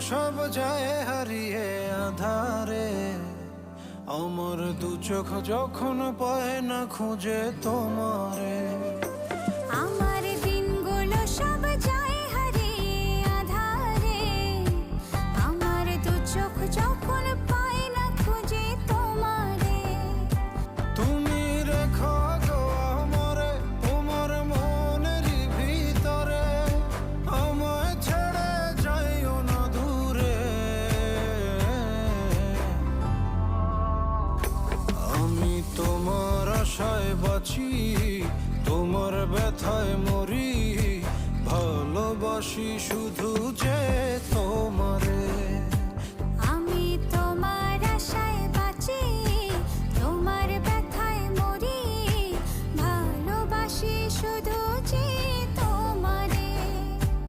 সব যায় হারিয়ে আধারে, আমার দু চোখ যখন পায় না খুঁজে তোমারে। আমার দিনগুলো সব যায় হারিয়ে আধারে, আমার দু চোখ যখন পায় না খুঁজে তোমারে। তুমি রেখো গো আমারে তোমার মনেরই ভিতরে, আমায় ছেড়ে যাইও না দূরে। আমি তোমার আশায় বাঁচি, তোমার ব্যথায় মরি, ভালোবাসি শুধু যে